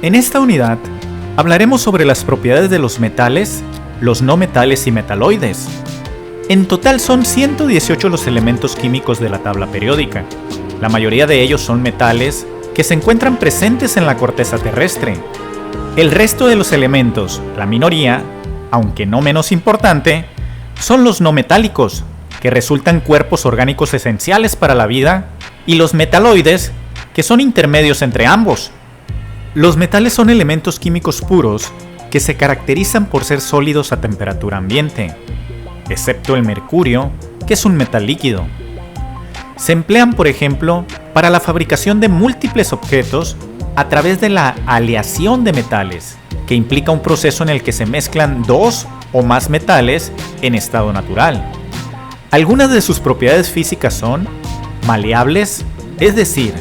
En esta unidad hablaremos sobre las propiedades de los metales, los no metales y metaloides. En total son 118 los elementos químicos de la tabla periódica. La mayoría de ellos son metales que se encuentran presentes en la corteza terrestre. El resto de los elementos, la minoría, aunque no menos importante, son los no metálicos, que resultan cuerpos orgánicos esenciales para la vida, y los metaloides, que son intermedios entre ambos. Los metales son elementos químicos puros que se caracterizan por ser sólidos a temperatura ambiente, excepto el mercurio, que es un metal líquido. Se emplean, por ejemplo, para la fabricación de múltiples objetos a través de la aleación de metales, que implica un proceso en el que se mezclan dos o más metales en estado natural. Algunas de sus propiedades físicas son maleables, es decir,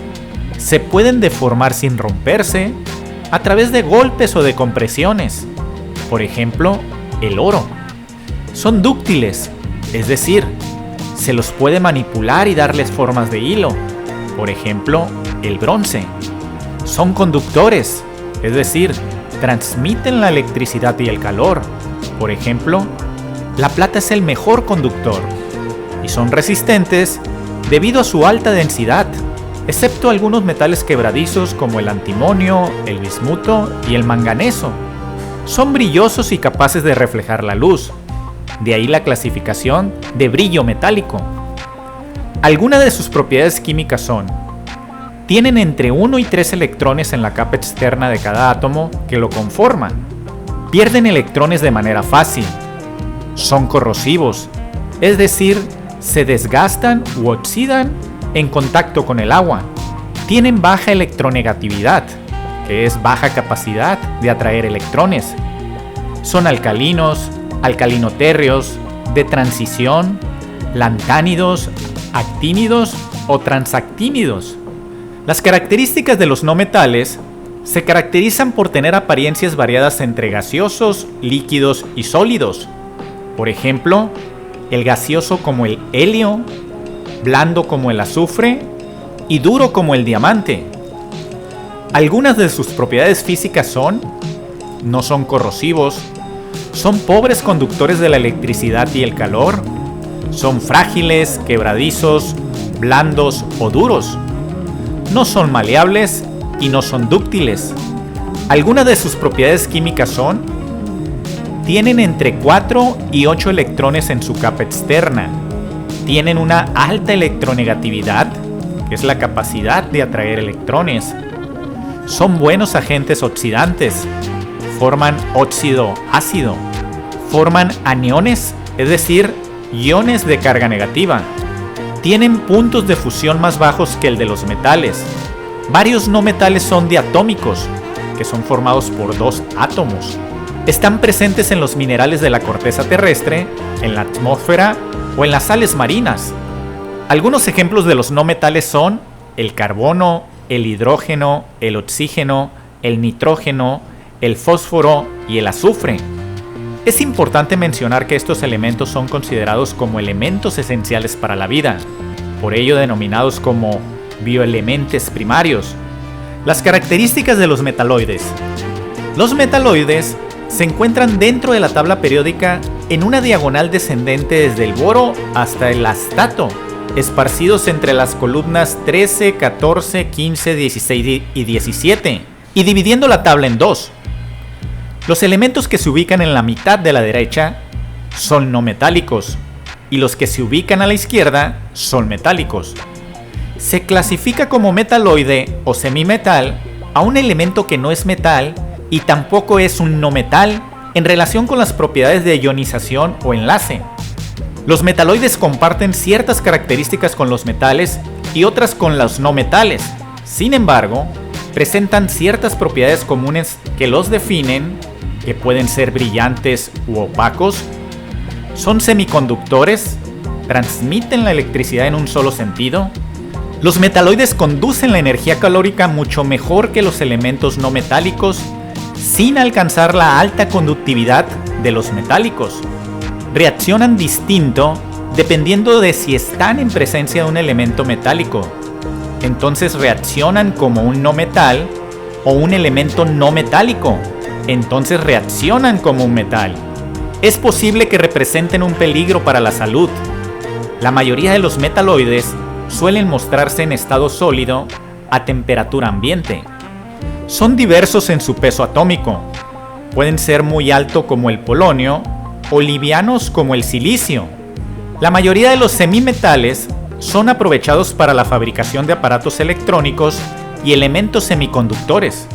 se pueden deformar sin romperse a través de golpes o de compresiones. Por ejemplo, el oro. Son dúctiles, es decir, se los puede manipular y darles formas de hilo. Por ejemplo, el bronce. Son conductores, es decir, transmiten la electricidad y el calor. Por ejemplo, la plata es el mejor conductor. Y son resistentes debido a su alta densidad, excepto algunos metales quebradizos como el antimonio, el bismuto y el manganeso. Son brillosos y capaces de reflejar la luz, de ahí la clasificación de brillo metálico. Algunas de sus propiedades químicas son: tienen entre 1 y 3 electrones en la capa externa de cada átomo que lo conforman. Pierden electrones de manera fácil. Son corrosivos, es decir, se desgastan u oxidan en contacto con el agua. Tienen baja electronegatividad, que es baja capacidad de atraer electrones. Son alcalinos, alcalinotérreos, de transición, lantánidos, actínidos o transactínidos. Las características de los no metales se caracterizan por tener apariencias variadas entre gaseosos, líquidos y sólidos. Por ejemplo, el gaseoso como el helio, blando como el azufre y duro como el diamante. Algunas de sus propiedades físicas son: no son corrosivos, son pobres conductores de la electricidad y el calor, son frágiles, quebradizos, blandos o duros, no son maleables y no son dúctiles. Algunas de sus propiedades químicas son: tienen entre 4 y 8 electrones en su capa externa, tienen una alta electronegatividad, que es la capacidad de atraer electrones, son buenos agentes oxidantes, forman óxido ácido, forman aniones, es decir, iones de carga negativa, tienen puntos de fusión más bajos que el de los metales. Varios no metales son diatómicos, que son formados por 2 átomos. Están presentes en los minerales de la corteza terrestre, en la atmósfera o en las sales marinas. Algunos ejemplos de los no metales son el carbono, el hidrógeno, el oxígeno, el nitrógeno, el fósforo y el azufre. Es importante mencionar que estos elementos son considerados como elementos esenciales para la vida, por ello denominados como bioelementos primarios. Las características de los metaloides. Los metaloides se encuentran dentro de la tabla periódica en una diagonal descendente desde el boro hasta el astato, esparcidos entre las columnas 13, 14, 15, 16 y 17, y dividiendo la tabla en dos. Los elementos que se ubican en la mitad de la derecha son no metálicos, y los que se ubican a la izquierda son metálicos. Se clasifica como metaloide o semimetal a un elemento que no es metal y tampoco es un no metal en relación con las propiedades de ionización o enlace. Los metaloides comparten ciertas características con los metales y otras con los no metales. Sin embargo, presentan ciertas propiedades comunes que los definen, que pueden ser brillantes u opacos, son semiconductores, transmiten la electricidad en un solo sentido. Los metaloides conducen la energía calórica mucho mejor que los elementos no metálicos, sin alcanzar la alta conductividad de los metálicos. Reaccionan distinto dependiendo de si están en presencia de un elemento metálico. Entonces reaccionan como un no metal, o un elemento no metálico. Entonces reaccionan como un metal. Es posible que representen un peligro para la salud. La mayoría de los metaloides suelen mostrarse en estado sólido a temperatura ambiente. Son diversos en su peso atómico. Pueden ser muy alto como el polonio o livianos como el silicio. La mayoría de los semimetales son aprovechados para la fabricación de aparatos electrónicos y elementos semiconductores.